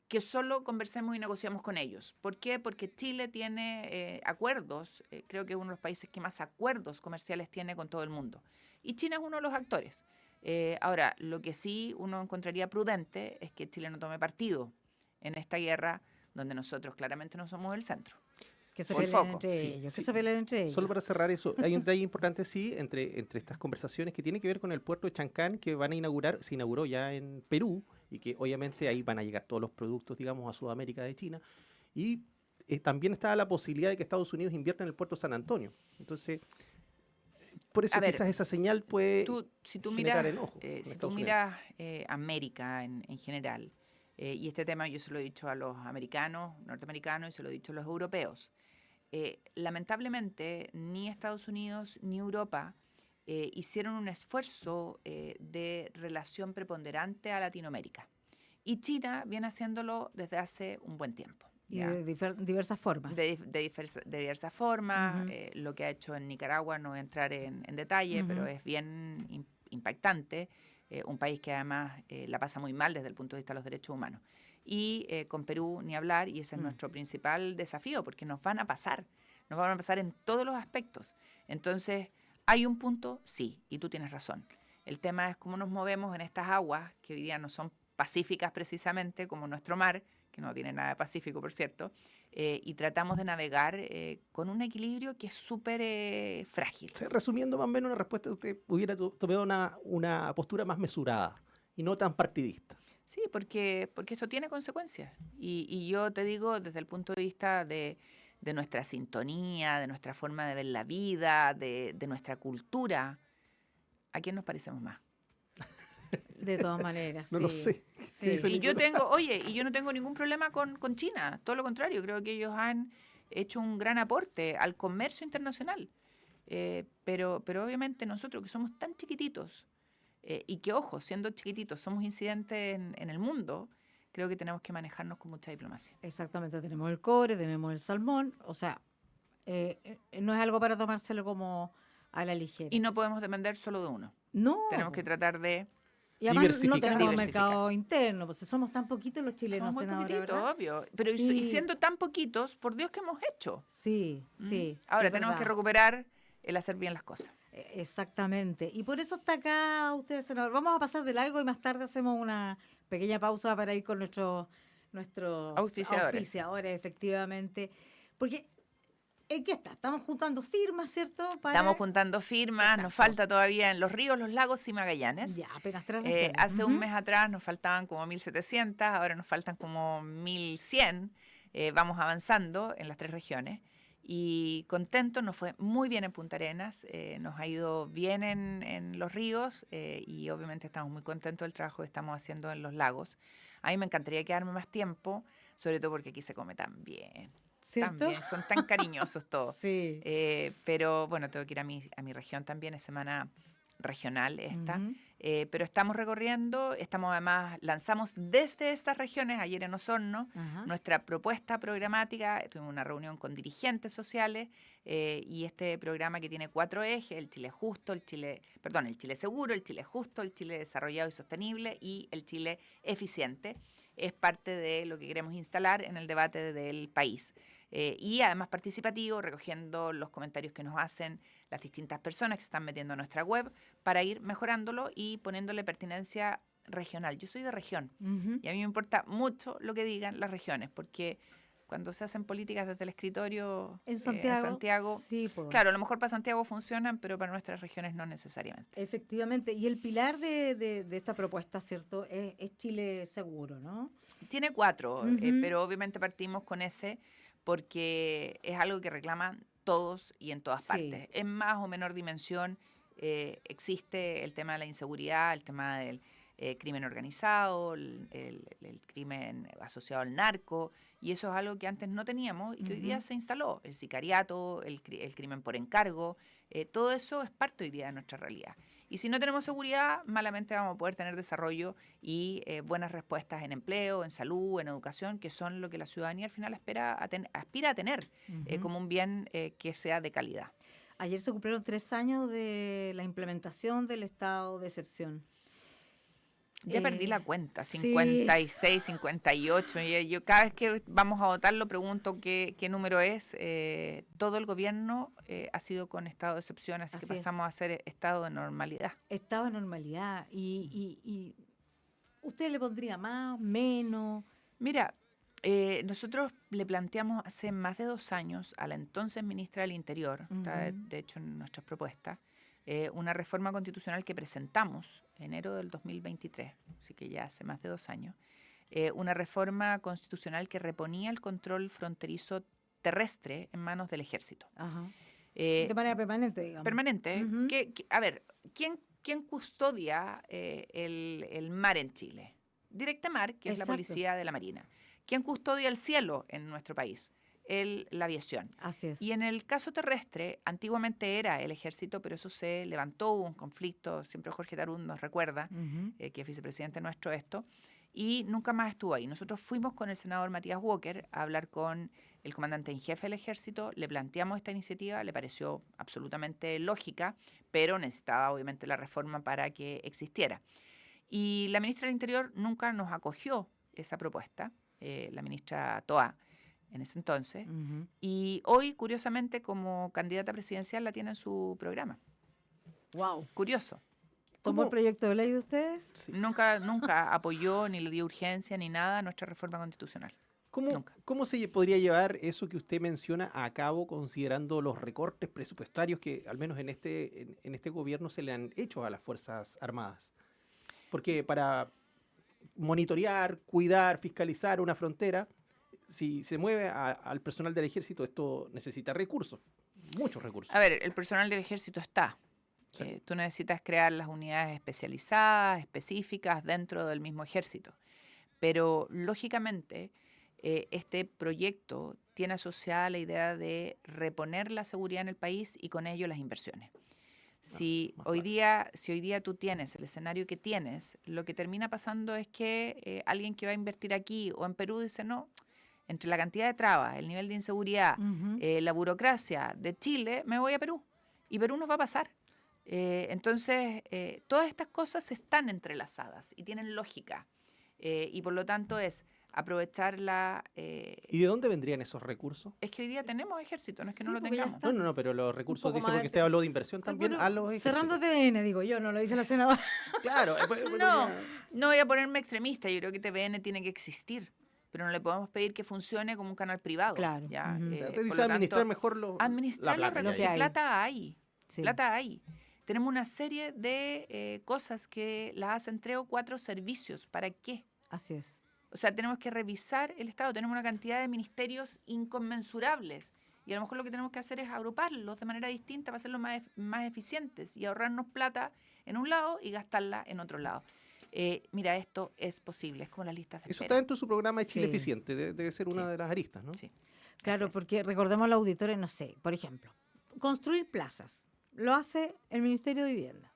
que solo conversemos y negociamos con ellos. ¿Por qué? Porque Chile tiene acuerdos, creo que es uno de los países que más acuerdos comerciales tiene con todo el mundo. Y China es uno de los actores. Ahora, lo que sí uno encontraría prudente es que Chile no tome partido en esta guerra donde nosotros claramente no somos el centro. Que se peleen entre ellos, sí. que se peleen entre ellos. Solo para cerrar eso, hay un detalle importante, sí, entre estas conversaciones que tiene que ver con el puerto de Chancán, que van a inaugurar, se inauguró ya en Perú, y que obviamente ahí van a llegar todos los productos, digamos, a Sudamérica de China. Y también está la posibilidad de que Estados Unidos invierta en el puerto de San Antonio. Entonces, por eso quizás esa señal puede generar enojo. Si tú miras América en general, y este tema yo se lo he dicho a los americanos, norteamericanos, y se lo he dicho a los europeos. Lamentablemente, ni Estados Unidos ni Europa hicieron un esfuerzo de relación preponderante a Latinoamérica. Y China viene haciéndolo desde hace un buen tiempo. Y de diversas formas. De diversas formas. Lo que ha hecho en Nicaragua no voy a entrar en detalle, pero es bien impactante. Un país que además la pasa muy mal desde el punto de vista de los derechos humanos. Y con Perú ni hablar, y ese es nuestro principal desafío, porque nos van a pasar en todos los aspectos. Entonces, ¿hay un punto? Sí, y tú tienes razón. El tema es cómo nos movemos en estas aguas, que hoy día no son pacíficas precisamente, como nuestro mar, que no tiene nada de pacífico, por cierto, y tratamos de navegar con un equilibrio que es súper frágil. O sea, resumiendo más o menos una respuesta, usted hubiera tomado una postura más mesurada y no tan partidista. Sí, porque esto tiene consecuencias. Y yo te digo, desde el punto de vista de nuestra sintonía, de nuestra forma de ver la vida, de nuestra cultura, ¿a quién nos parecemos más? De todas maneras, no lo sé. Sí. Y yo no tengo ningún problema con China, todo lo contrario, creo que ellos han hecho un gran aporte al comercio internacional. Pero obviamente nosotros que somos tan chiquititos, y que, ojo, siendo chiquititos, somos incidentes en el mundo, creo que tenemos que manejarnos con mucha diplomacia. Exactamente, tenemos el cobre, tenemos el salmón, o sea, no es algo para tomárselo como a la ligera. Y no podemos depender solo de uno. No. Tenemos que tratar de y además no tenemos mercado interno, pues somos tan poquitos los chilenos. Somos muy senadora, poquitos, ¿verdad? obvio. Pero y siendo tan poquitos, por Dios, ¿qué hemos hecho? Sí. Ahora tenemos que recuperar el hacer bien las cosas. Exactamente. Y por eso está acá usted, senador. Vamos a pasar de largo y más tarde hacemos una pequeña pausa para ir con nuestros auspiciadores, efectivamente. Porque, ¿en qué está? Estamos juntando firmas, ¿cierto? Estamos juntando firmas. Exacto. Nos falta todavía en Los Ríos, Los Lagos y Magallanes. Ya, apenas 3 regiones. Hace un mes atrás nos faltaban como 1.700, ahora nos faltan como 1.100. Vamos avanzando en las 3 regiones. Y contentos, nos fue muy bien en Punta Arenas, nos ha ido bien en Los Ríos, y obviamente estamos muy contentos del trabajo que estamos haciendo en Los Lagos. A mí me encantaría quedarme más tiempo, sobre todo porque aquí se come tan bien. ¿Cierto? Tan bien, son tan cariñosos todos. Sí. Pero bueno, tengo que ir a mi región también, es semana regional esta. Pero estamos recorriendo, lanzamos desde estas regiones, ayer en Osorno, nuestra propuesta programática. Tuvimos una reunión con dirigentes sociales, y este programa que tiene 4 ejes: el Chile justo, el Chile seguro, el Chile justo, el Chile desarrollado y sostenible y el Chile eficiente. Es parte de lo que queremos instalar en el debate del país. Y además participativo, recogiendo los comentarios que nos hacen las distintas personas que se están metiendo a nuestra web para ir mejorándolo y poniéndole pertinencia regional. Yo soy de región y a mí me importa mucho lo que digan las regiones, porque cuando se hacen políticas desde el escritorio En Santiago. Sí, pues. Claro, a lo mejor para Santiago funcionan, pero para nuestras regiones no necesariamente. Efectivamente. Y el pilar de esta propuesta, ¿cierto? Es Chile Seguro, ¿no? Tiene 4, pero obviamente partimos con ese porque es algo que reclaman todos y en todas partes. En más o menor dimensión existe el tema de la inseguridad, el tema del crimen organizado, el crimen asociado al narco, y eso es algo que antes no teníamos y que hoy día se instaló. El sicariato, el crimen por encargo, todo eso es parte hoy día de nuestra realidad. Y si no tenemos seguridad, malamente vamos a poder tener desarrollo y buenas respuestas en empleo, en salud, en educación, que son lo que la ciudadanía al final aspira a tener como un bien que sea de calidad. Ayer se cumplieron 3 años de la implementación del estado de excepción. Ya perdí la cuenta, 56, 58. Yo cada vez que vamos a votar lo pregunto qué número es. Todo el gobierno ha sido con estado de excepción, así que pasamos a ser estado de normalidad. Estado de normalidad. ¿Y usted le pondría más, menos? Mira, nosotros le planteamos hace más de 2 años a la entonces ministra del Interior, está de hecho en nuestras propuestas, una reforma constitucional que presentamos en enero del 2023, así que ya hace más de 2 años, una reforma constitucional que reponía el control fronterizo terrestre en manos del ejército. De manera permanente, digamos. Permanente. A ver, ¿quién custodia el mar en Chile? Directa Mar, que es la policía de la Marina. ¿Quién custodia el cielo en nuestro país? La aviación. Así es. Y en el caso terrestre, antiguamente era el ejército, pero eso se levantó, hubo un conflicto, siempre Jorge Tarún nos recuerda, que es vicepresidente nuestro y nunca más estuvo ahí. Nosotros fuimos con el senador Matías Walker a hablar con el comandante en jefe del ejército, le planteamos esta iniciativa, le pareció absolutamente lógica, pero necesitaba obviamente la reforma para que existiera. Y la ministra del Interior nunca nos acogió esa propuesta, la ministra Toá, en ese entonces, y hoy, curiosamente, como candidata presidencial la tiene en su programa. ¡Wow! Curioso. ¿Tomó el proyecto de ley de ustedes? Sí. Nunca apoyó, ni le dio urgencia, ni nada a nuestra reforma constitucional. ¿Cómo se podría llevar eso que usted menciona a cabo considerando los recortes presupuestarios que al menos en este gobierno se le han hecho a las Fuerzas Armadas? Porque para monitorear, cuidar, fiscalizar una frontera, si se mueve al personal del ejército, esto necesita recursos, muchos recursos. A ver, el personal del ejército está. Sí. Tú necesitas crear las unidades especializadas, específicas dentro del mismo ejército. Pero, lógicamente, este proyecto tiene asociada la idea de reponer la seguridad en el país y con ello las inversiones. Si hoy día tú tienes el escenario que tienes, lo que termina pasando es que alguien que va a invertir aquí o en Perú dice, no, entre la cantidad de trabas, el nivel de inseguridad, la burocracia de Chile, me voy a Perú. Y Perú nos va a pasar. Entonces, todas estas cosas están entrelazadas y tienen lógica. Y por lo tanto es aprovechar la... ¿Y de dónde vendrían esos recursos? Es que hoy día tenemos ejército, no es que no lo tengamos. No, pero los recursos, dice, porque usted habló de inversión también a los ejércitos. Cerrando TVN, digo yo, no lo dice la senadora. Claro. No voy a ponerme extremista, yo creo que TVN tiene que existir, pero no le podemos pedir que funcione como un canal privado. Claro. ¿Ya? Usted dice administrar mejor administrar la plata. los recursos, plata hay. Sí. Plata hay. Tenemos una serie de cosas que las hacen 3 o 4 servicios. ¿Para qué? Así es. O sea, tenemos que revisar el Estado. Tenemos una cantidad de ministerios inconmensurables. Y a lo mejor lo que tenemos que hacer es agruparlos de manera distinta para hacerlos más eficientes y ahorrarnos plata en un lado y gastarla en otro lado. Mira, esto es posible. Es como las listas de espera. Eso está dentro de su programa de Chile Eficiente. Debe ser una de las aristas, ¿no? Sí. Claro, porque recordemos a los auditores, no sé, por ejemplo, construir plazas. Lo hace el Ministerio de Vivienda.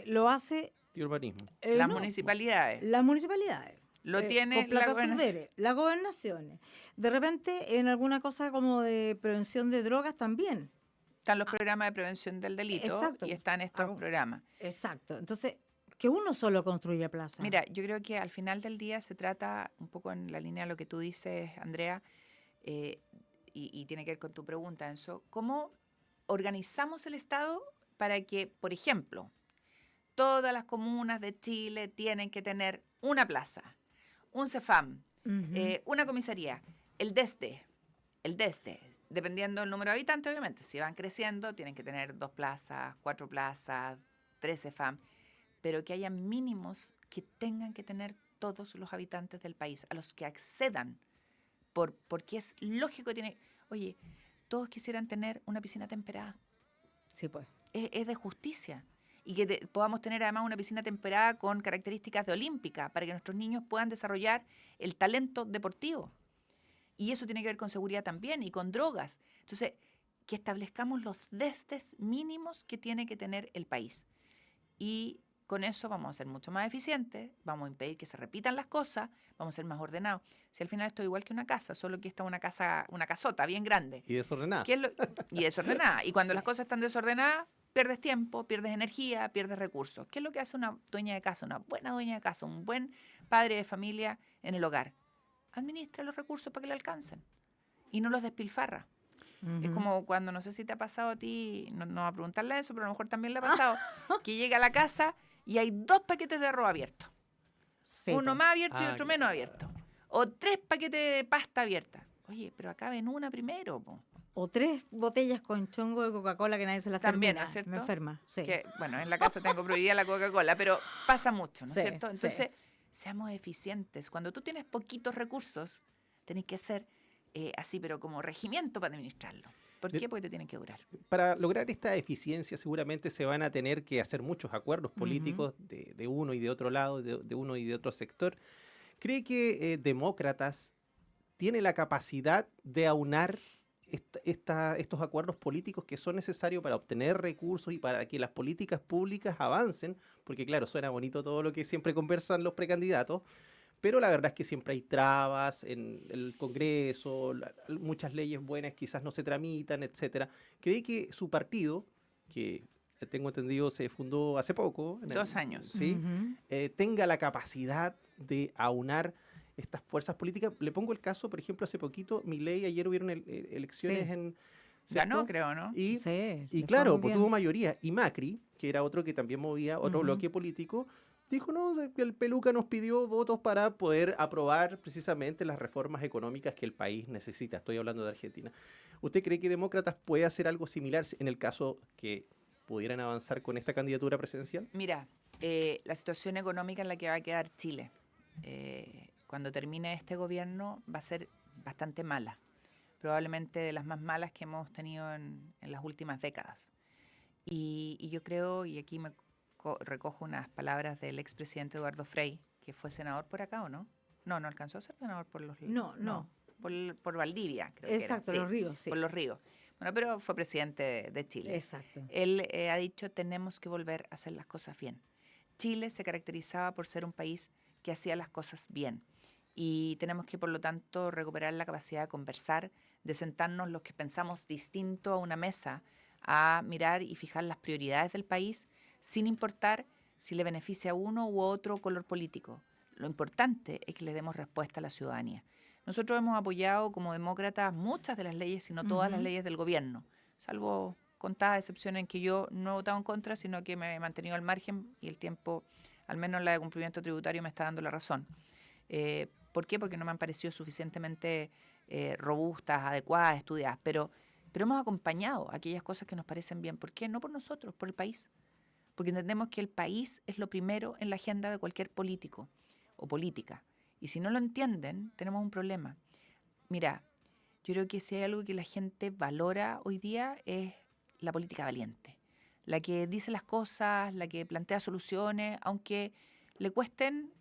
Lo hace... Y urbanismo. Las municipalidades. Las municipalidades. Lo tiene las gobernaciones. De repente, en alguna cosa como de prevención de drogas también. Están los programas de prevención del delito. Exacto. Y están estos programas. Exacto. Entonces, que uno solo construya plazas. Mira, yo creo que al final del día se trata, un poco en la línea de lo que tú dices, Andrea, y tiene que ver con tu pregunta, Enzo, ¿cómo organizamos el Estado para que, por ejemplo, todas las comunas de Chile tienen que tener una plaza, un CEFAM, una comisaría? el desde, dependiendo del número de habitantes, obviamente. Si van creciendo, tienen que tener 2 plazas, 4 plazas, 13 FAM, pero que haya mínimos que tengan que tener todos los habitantes del país, a los que accedan, porque es lógico que tiene... Oye, todos quisieran tener una piscina temperada. Sí, pues. Es de justicia. Y que podamos tener además una piscina temperada con características de olímpica, para que nuestros niños puedan desarrollar el talento deportivo. Y eso tiene que ver con seguridad también y con drogas. Entonces, que establezcamos los desdes mínimos que tiene que tener el país. Y con eso vamos a ser mucho más eficientes, vamos a impedir que se repitan las cosas, vamos a ser más ordenados. Si al final esto es igual que una casa, solo que esta es una casota bien grande. Y desordenada. Y desordenada. Y cuando las cosas están desordenadas, pierdes tiempo, pierdes energía, pierdes recursos. ¿Qué es lo que hace una dueña de casa, una buena dueña de casa, un buen padre de familia en el hogar? Administra los recursos para que le alcancen y no los despilfarra. Es como cuando, no sé si te ha pasado a ti, no va a preguntarle eso, pero a lo mejor también le ha pasado, que llega a la casa y hay 2 paquetes de arroz abiertos. Sí, Uno pues. más abierto y otro menos abierto. O 3 paquetes de pasta abierta. Oye, pero acaben una primero, po. O 3 botellas con chongo de Coca-Cola que nadie se las También, termina. ¿no es cierto? Me enferma, sí. Que, bueno, en la casa tengo prohibida la Coca-Cola, pero pasa mucho, ¿no es Sí, cierto? sí. Entonces, seamos eficientes. Cuando tú tienes poquitos recursos, tenés que ser así, pero como regimiento para administrarlo. ¿Por qué? Porque te tienen que durar. Para lograr esta eficiencia seguramente se van a tener que hacer muchos acuerdos políticos de uno y de otro lado, de uno y de otro sector. ¿Cree que Demócratas tiene la capacidad de aunar estos acuerdos políticos que son necesarios para obtener recursos y para que las políticas públicas avancen? Porque claro, suena bonito todo lo que siempre conversan los precandidatos, pero la verdad es que siempre hay trabas en el Congreso, muchas leyes buenas quizás no se tramitan, etcétera. ¿Cree que su partido, que tengo entendido se fundó hace poco, 2 años, ¿sí? Tenga la capacidad de aunar estas fuerzas políticas? Le pongo el caso, por ejemplo, hace poquito, Milei, ayer hubieron elecciones Sí. en... Ganó, creo, ¿no? Y, Sí, y le claro, fue muy pues bien. tuvo mayoría. Y Macri, que era otro que también movía otro bloque político, dijo, no, el Peluca nos pidió votos para poder aprobar precisamente las reformas económicas que el país necesita. Estoy hablando de Argentina. ¿Usted cree que Demócratas puede hacer algo similar en el caso que pudieran avanzar con esta candidatura presidencial? Mira, la situación económica en la que va a quedar Chile cuando termine este gobierno va a ser bastante mala. Probablemente de las más malas que hemos tenido en las últimas décadas. Y yo creo, y aquí me recojo unas palabras del expresidente Eduardo Frei, que fue senador por acá, ¿o no? No alcanzó a ser senador por los... No. Por Valdivia, creo Exacto, que era. Los Ríos, sí. Por Los Ríos. Bueno, pero fue presidente de Chile. Exacto. Él ha dicho, tenemos que volver a hacer las cosas bien. Chile se caracterizaba por ser un país que hacía las cosas bien. Y tenemos que, por lo tanto, recuperar la capacidad de conversar, de sentarnos los que pensamos distinto a una mesa, a mirar y fijar las prioridades del país, sin importar si le beneficia a uno u otro color político. Lo importante es que le demos respuesta a la ciudadanía. Nosotros hemos apoyado como demócratas muchas de las leyes, si no todas las leyes del gobierno, salvo contadas excepciones en que yo no he votado en contra, sino que me he mantenido al margen y el tiempo, al menos la de cumplimiento tributario, me está dando la razón. ¿Por qué? Porque no me han parecido suficientemente robustas, adecuadas, estudiadas, pero hemos acompañado aquellas cosas que nos parecen bien. ¿Por qué? No por nosotros, por el país. Porque entendemos que el país es lo primero en la agenda de cualquier político o política. Y si no lo entienden, tenemos un problema. Mira, yo creo que si hay algo que la gente valora hoy día es la política valiente. La que dice las cosas, la que plantea soluciones, aunque le cuesten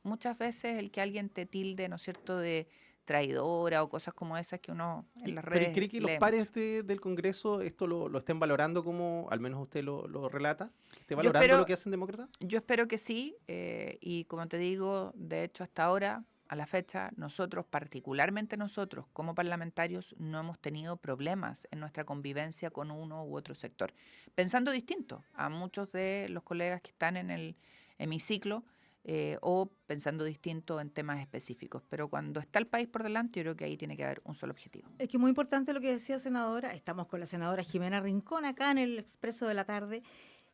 muchas veces el que alguien te tilde, ¿no es cierto?, de traidora o cosas como esas que uno en las redes ¿Pero cree que los pares del Congreso esto lo estén valorando como, al menos usted lo relata? ¿Que esté valorando lo que hacen demócratas? Yo espero que sí, y como te digo, de hecho hasta ahora, a la fecha, nosotros, particularmente nosotros como parlamentarios, no hemos tenido problemas en nuestra convivencia con uno u otro sector. Pensando distinto a muchos de los colegas que están en el hemiciclo, o pensando distinto en temas específicos. Pero cuando está el país por delante, yo creo que ahí tiene que haber un solo objetivo. Es que es muy importante lo que decía senadora. Estamos con la senadora Jimena Rincón acá en el Expreso de la Tarde.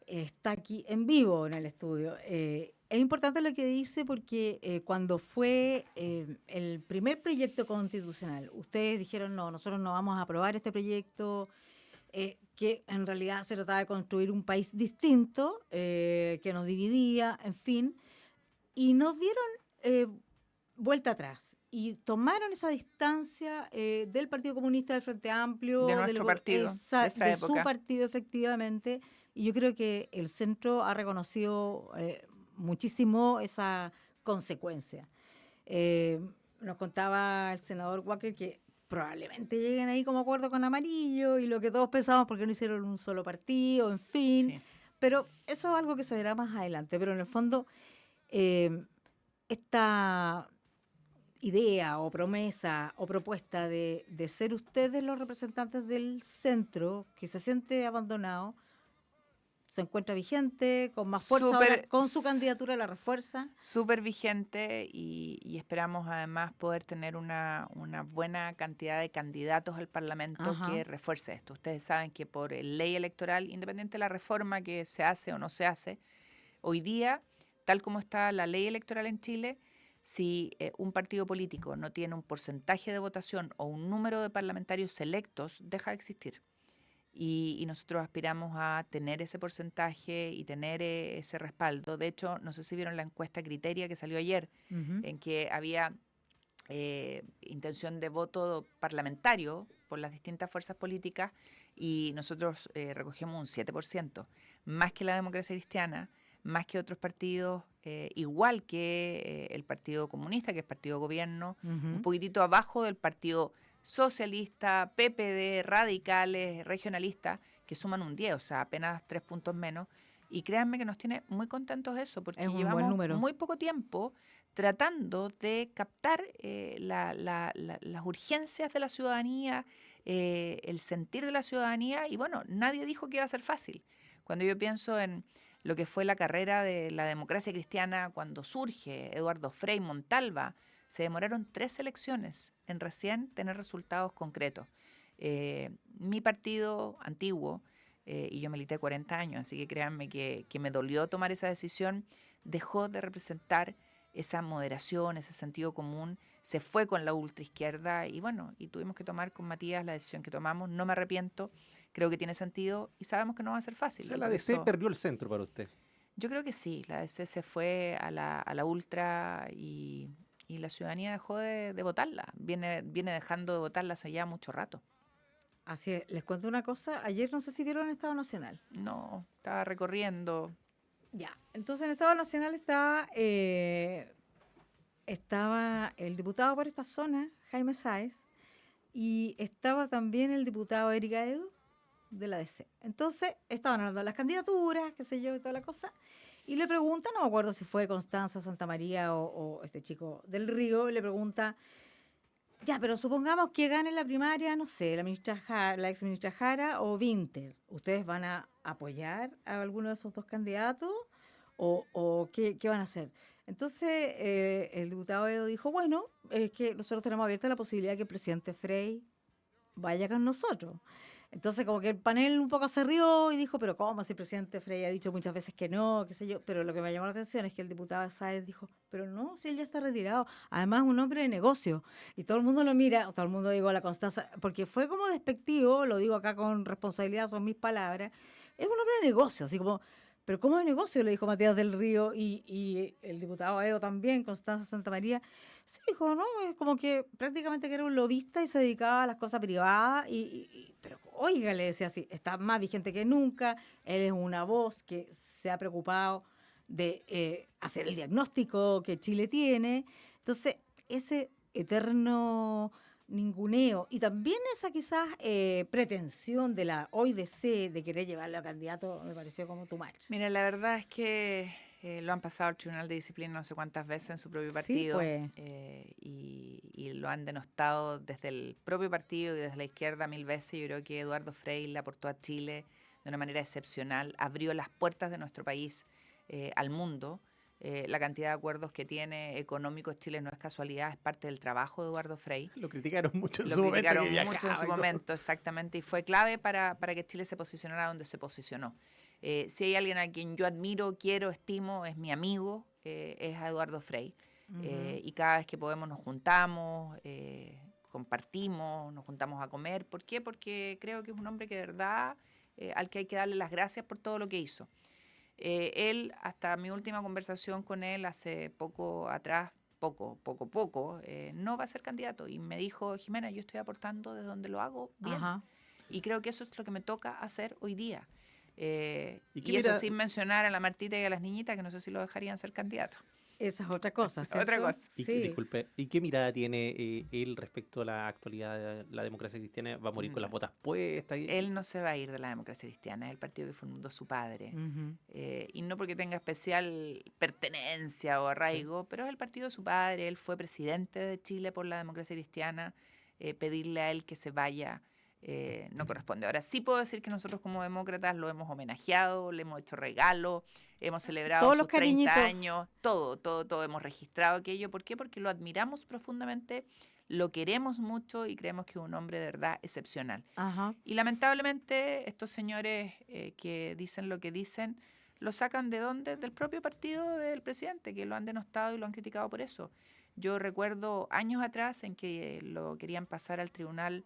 Está aquí en vivo en el estudio. es importante lo que dice porque cuando fue el primer proyecto constitucional, ustedes dijeron, no, nosotros no vamos a aprobar este proyecto, que en realidad se trataba de construir un país distinto, que nos dividía, en fin, y nos dieron vuelta atrás. Y tomaron esa distancia del Partido Comunista, del Frente Amplio, de nuestro partido, de su partido, efectivamente. Y yo creo que el centro ha reconocido muchísimo esa consecuencia. Nos contaba el senador Walker que probablemente lleguen ahí como acuerdo con Amarillo y lo que todos pensamos porque no hicieron un solo partido, en fin. Sí. Pero eso es algo que se verá más adelante. Pero en el fondo, esta idea o promesa o propuesta de ser ustedes los representantes del centro que se siente abandonado, se encuentra vigente, con más fuerza ahora, con su candidatura la refuerza. Súper vigente y esperamos además poder tener una buena cantidad de candidatos al Parlamento que refuerce esto. Ustedes saben que por ley electoral, independiente de la reforma que se hace o no se hace, hoy día, tal como está la ley electoral en Chile, si un partido político no tiene un porcentaje de votación o un número de parlamentarios electos, deja de existir. Y nosotros aspiramos a tener ese porcentaje y tener ese respaldo. De hecho, no sé si vieron la encuesta Criteria que salió ayer, en que había intención de voto parlamentario por las distintas fuerzas políticas y nosotros recogemos un 7%, más que la Democracia Cristiana, más que otros partidos, igual que el Partido Comunista, que es partido gobierno, un poquitito abajo del Partido Socialista, PPD, radicales, regionalistas, que suman un 10, o sea, apenas 3 puntos menos. Y créanme que nos tiene muy contentos eso, porque llevamos muy poco tiempo tratando de captar las urgencias de la ciudadanía, el sentir de la ciudadanía, y bueno, nadie dijo que iba a ser fácil. Cuando yo pienso en lo que fue la carrera de la democracia cristiana cuando surge Eduardo Frei Montalva, se demoraron 3 elecciones en recién tener resultados concretos. Mi partido antiguo, y yo milité 40 años, así que créanme que me dolió tomar esa decisión, dejó de representar esa moderación, ese sentido común, se fue con la ultraizquierda y bueno, y tuvimos que tomar con Matías la decisión que tomamos. No me arrepiento, creo que tiene sentido y sabemos que no va a ser fácil. O sea, la DC perdió el centro para usted. Yo creo que sí, la DC se fue a la ultra y la ciudadanía dejó de votarla. Viene dejando de votarla hace ya mucho rato. Así es. Les cuento una cosa. Ayer no sé si vieron el Estado Nacional. No, estaba recorriendo. Ya. Entonces en el Estado Nacional estaba el diputado por esta zona, Jaime Sáez, y estaba también el diputado Erika Edu de la DC. Entonces estaban hablando de las candidaturas, qué sé yo, y toda la cosa. Y le pregunta, no me acuerdo si fue Constanza Santamaría o este chico del Río, le pregunta, ya, pero supongamos que gane la primaria, no sé, la ex ministra Jara o Vinter. ¿Ustedes van a apoyar a alguno de esos dos candidatos o qué van a hacer? Entonces el diputado Edo dijo, bueno, es que nosotros tenemos abierta la posibilidad de que el presidente Frei vaya con nosotros. Entonces como que el panel un poco se rió y dijo, pero ¿cómo si el presidente Frei ha dicho muchas veces que no, qué sé yo? Pero lo que me llamó la atención es que el diputado Sáez dijo, pero no, si él ya está retirado. Además un hombre de negocio. Y todo el mundo lo mira, todo el mundo digo a la Constanza, porque fue como despectivo, lo digo acá con responsabilidad, son mis palabras, es un hombre de negocio, así como... Pero ¿cómo de negocio? Le dijo Matías del Río y el diputado Edo también, Constanza Santamaría. Sí, dijo, ¿no? Es como que prácticamente que era un lobista y se dedicaba a las cosas privadas. Pero oiga, le decía así, está más vigente que nunca. Él es una voz que se ha preocupado de hacer el diagnóstico que Chile tiene. Entonces, ese eterno ninguneo y también esa quizás pretensión de la OIDC de querer llevarlo a candidato me pareció como too much. Mira, la verdad es que lo han pasado al Tribunal de Disciplina no sé cuántas veces en su propio partido, sí, pues. Y lo han denostado desde el propio partido y desde la izquierda 1000 veces. Yo creo que Eduardo Frei le aportó a Chile de una manera excepcional, abrió las puertas de nuestro país al mundo. La cantidad de acuerdos que tiene económicos Chile no es casualidad, es parte del trabajo de Eduardo Frei. Lo criticaron mucho en su momento. Lo criticaron mucho en su momento, exactamente, y fue clave para que Chile se posicionara donde se posicionó. Si hay alguien a quien yo admiro, quiero, estimo, es mi amigo, es a Eduardo Frei. Y cada vez que podemos nos juntamos, compartimos, nos juntamos a comer. ¿Por qué? Porque creo que es un hombre que de verdad al que hay que darle las gracias por todo lo que hizo. Él, hasta mi última conversación con él hace poco atrás, no va a ser candidato. Y me dijo, Jimena, yo estoy aportando desde donde lo hago bien. Ajá. Y creo que eso es lo que me toca hacer hoy día. Y eso sin mencionar a la Martita y a las niñitas, que no sé si lo dejarían ser candidatos. Esa es otra cosa, ¿cierto? Otra cosa. Sí. Disculpe, ¿y qué mirada tiene él respecto a la actualidad de la democracia cristiana? ¿Va a morir con las botas puestas? Él no se va a ir de la democracia cristiana, es el partido que fundó su padre. Y no porque tenga especial pertenencia o arraigo, pero es el partido de su padre. Él fue presidente de Chile por la democracia cristiana. Pedirle a él que se vaya no corresponde. Ahora sí puedo decir que nosotros como demócratas lo hemos homenajeado, le hemos hecho regalos, hemos celebrado sus 30 años, todo hemos registrado aquello. ¿Por qué? Porque lo admiramos profundamente, lo queremos mucho y creemos que es un hombre de verdad excepcional. Ajá. Y lamentablemente estos señores que dicen lo que dicen, lo sacan ¿de dónde? Del propio partido del presidente, que lo han denostado y lo han criticado por eso. Yo recuerdo años atrás en que lo querían pasar al tribunal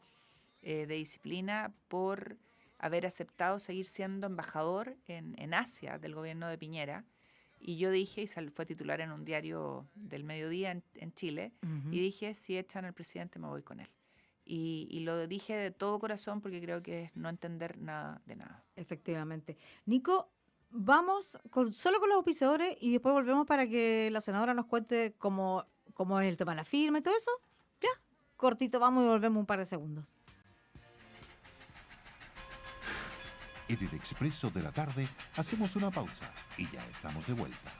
de disciplina por haber aceptado seguir siendo embajador en Asia del gobierno de Piñera. Y yo dije, y fue titular en un diario del mediodía en Chile, y dije, si echan al presidente me voy con él. Y lo dije de todo corazón porque creo que es no entender nada de nada. Efectivamente. Nico, vamos solo con los auspiciadores y después volvemos para que la senadora nos cuente cómo es el tema de la firma y todo eso. Ya, cortito vamos y volvemos un par de segundos. En el Expreso de la Tarde hacemos una pausa y ya estamos de vuelta.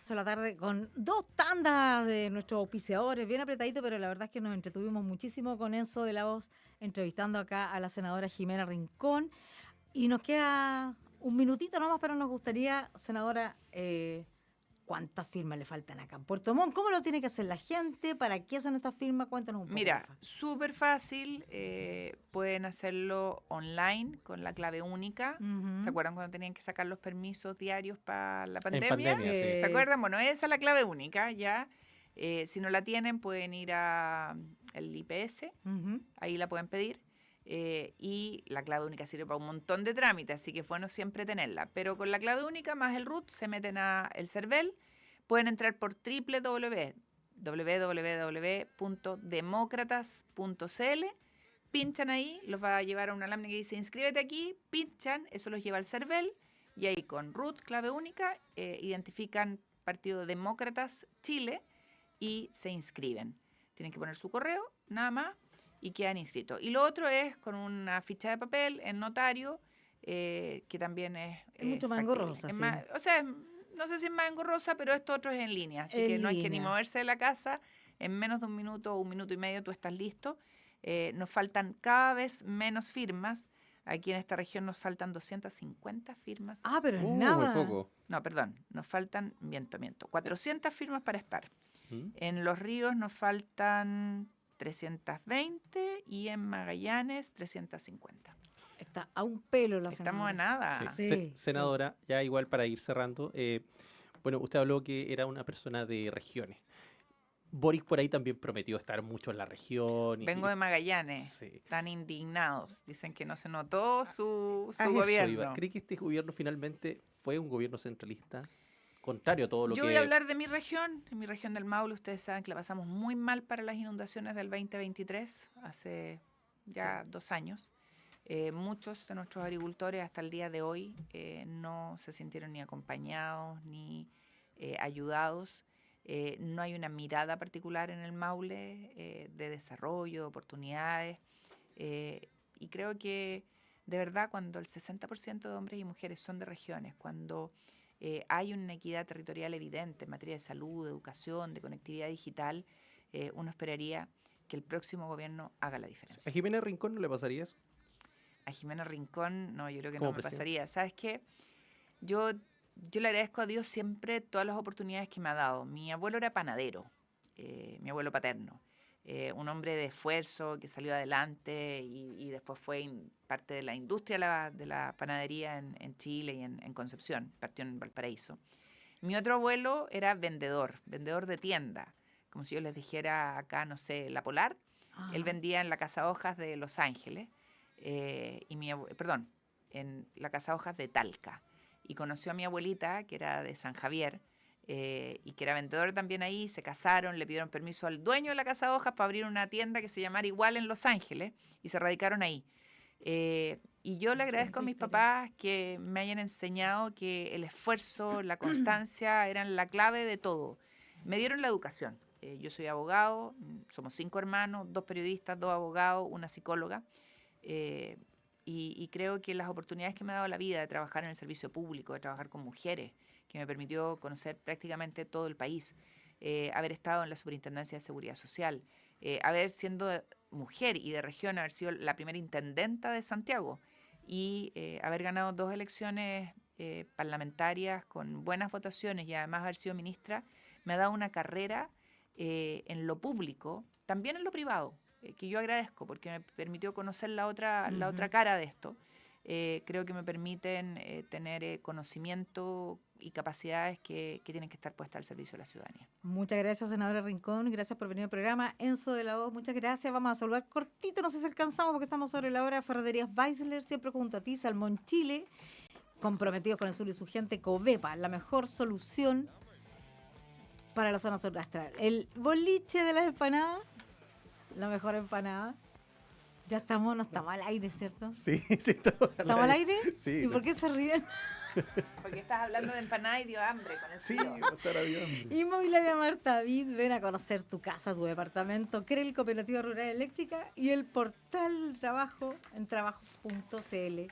La tarde con 2 tandas de nuestros auspiciadores, bien apretadito, pero la verdad es que nos entretuvimos muchísimo con Enzo de la Voz, entrevistando acá a la senadora Jimena Rincón. Y nos queda un minutito nomás, pero nos gustaría, senadora, ¿cuántas firmas le faltan acá en Puerto Montt? ¿Cómo lo tiene que hacer la gente? ¿Para qué son estas firmas? Cuéntanos un poco. Mira, súper fácil. Pueden hacerlo online con la clave única. ¿Se acuerdan cuando tenían que sacar los permisos diarios para la pandemia? En pandemia, sí. ¿Se acuerdan? Bueno, esa es la clave única, ya. Si no la tienen, pueden ir al IPS. Ahí la pueden pedir. Y la clave única sirve para un montón de trámites, así que es bueno siempre tenerla. Pero con la clave única más el root se meten a el CERVEL, pueden entrar por www.democratas.cl, pinchan ahí, los va a llevar a una lámina que dice inscríbete aquí, pinchan, eso los lleva al CERVEL y ahí con root, clave única, identifican Partido Demócratas Chile y se inscriben. Tienen que poner su correo, nada más, y quedan inscritos. Y lo otro es con una ficha de papel en notario, que también es mucho más engorrosa. Sí. O sea, no sé si es más engorrosa, pero esto otro es en línea. Así que no hay que ni moverse de la casa. En menos de un minuto o un minuto y medio tú estás listo. Nos faltan cada vez menos firmas. Aquí en esta región nos faltan 250 firmas. Ah, pero es nada. Muy poco. No, perdón. Nos faltan, miento. 400 firmas para estar. En Los Ríos nos faltan 320 y en Magallanes 350. Está a un pelo la senadora. Estamos a nada. Sí. Senadora, ya igual para ir cerrando, bueno, usted habló que era una persona de regiones. Boric por ahí también prometió estar mucho en la región. Vengo de Magallanes, están indignados. Dicen que no se notó su gobierno. ¿Cree que este gobierno finalmente fue un gobierno centralista? Contrario a todo lo que... Yo voy a hablar de mi región. En mi región del Maule, ustedes saben que la pasamos muy mal para las inundaciones del 2023, hace ya 2 años. Muchos de nuestros agricultores hasta el día de hoy no se sintieron ni acompañados ni ayudados. No hay una mirada particular en el Maule de desarrollo, de oportunidades. Y creo que, de verdad, cuando el 60% de hombres y mujeres son de regiones, cuando hay una equidad territorial evidente en materia de salud, de educación, de conectividad digital, uno esperaría que el próximo gobierno haga la diferencia. ¿A Jimena Rincón no le pasaría eso? A Jimena Rincón, no, yo creo que no me pasaría. ¿Sabes qué? Yo le agradezco a Dios siempre todas las oportunidades que me ha dado. Mi abuelo era panadero, mi abuelo paterno. un hombre de esfuerzo que salió adelante y después fue parte de la industria de la panadería en Chile y en Concepción, partió en Valparaíso. Mi otro abuelo era vendedor de tienda, como si yo les dijera acá, no sé, La Polar. Él vendía en la Casa Hojas de Los Ángeles, en la Casa Hojas de Talca. Y conoció a mi abuelita, que era de San Javier, y que era vendedor también ahí. Se casaron, le pidieron permiso al dueño de la Casa Hojas para abrir una tienda que se llamara igual en Los Ángeles, y se radicaron ahí. Y yo le agradezco a mis papás que me hayan enseñado que el esfuerzo, la constancia eran la clave de todo. Me dieron la educación. Yo soy abogado, somos 5 hermanos, 2 periodistas, 2 abogados, una psicóloga. Y creo que las oportunidades que me ha dado la vida de trabajar en el servicio público, de trabajar con mujeres, que me permitió conocer prácticamente todo el país, haber estado en la Superintendencia de Seguridad Social, haber siendo mujer y de región, haber sido la primera intendenta de Santiago y haber ganado 2 elecciones parlamentarias con buenas votaciones y además haber sido ministra, me ha dado una carrera en lo público, también en lo privado, que yo agradezco porque me permitió conocer la otra cara de esto. Creo que me permiten tener conocimiento y capacidades que tienen que estar puestas al servicio de la ciudadanía. Muchas gracias, senadora Rincón. Gracias por venir al programa. Enzo de la Voz, muchas gracias. Vamos a saludar cortito, no sé si alcanzamos porque estamos sobre la hora. Ferreterías Weisler, siempre junto a ti. Salmón Chile, comprometidos con el sur y su gente. Covepa, la mejor solución para la zona sur astral. El boliche de las empanadas, la mejor empanada. Ya estamos, no estamos al aire, ¿cierto? Sí, estamos ¿Estamos al aire? Sí. ¿Y por qué se ríen? Porque estás hablando de empanada y dio hambre con el Sí, frío. estará bien. Inmobiliaria Marta Vid, ven a conocer tu casa, tu departamento, CREL Cooperativa Rural Eléctrica y el portal trabajo en trabajos.cl.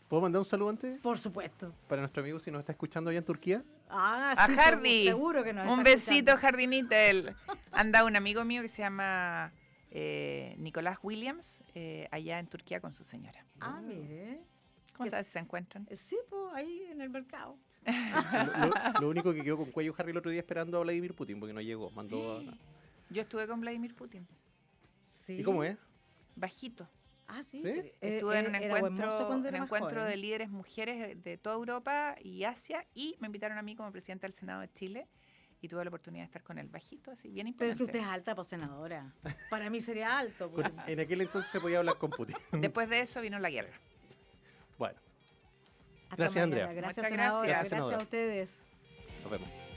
¿Puedo mandar un saludo antes? Por supuesto. Para nuestro amigo, si nos está escuchando allá en Turquía. Ah, A sí, Hardy. seguro que nos Un está besito, escuchando. Jardinitel. Anda un amigo mío que se llama Nicolás Williams, allá en Turquía con su señora. Ah, mire. ¿Cómo sabes si se encuentran? Sí, pues ahí en el mercado. Lo único que quedó con cuello Harry el otro día esperando a Vladimir Putin porque no llegó. Yo estuve con Vladimir Putin. Sí. ¿Y cómo es? Bajito. Ah, sí. ¿Sí? Estuve en un era buen mozo cuando era más encuentro joven. de líderes mujeres de toda Europa y Asia y me invitaron a mí como presidenta del Senado de Chile y tuve la oportunidad de estar con él bajito, así bien Pero es imponente. que usted es alta, pues senadora. Para mí sería alto. pues. En aquel entonces se podía hablar con Putin. Después de eso vino la guerra. Bueno, Hasta gracias, mañana. Andrea. Gracias, Muchas senadora. gracias. Gracias, senadora. a ustedes. nos vemos.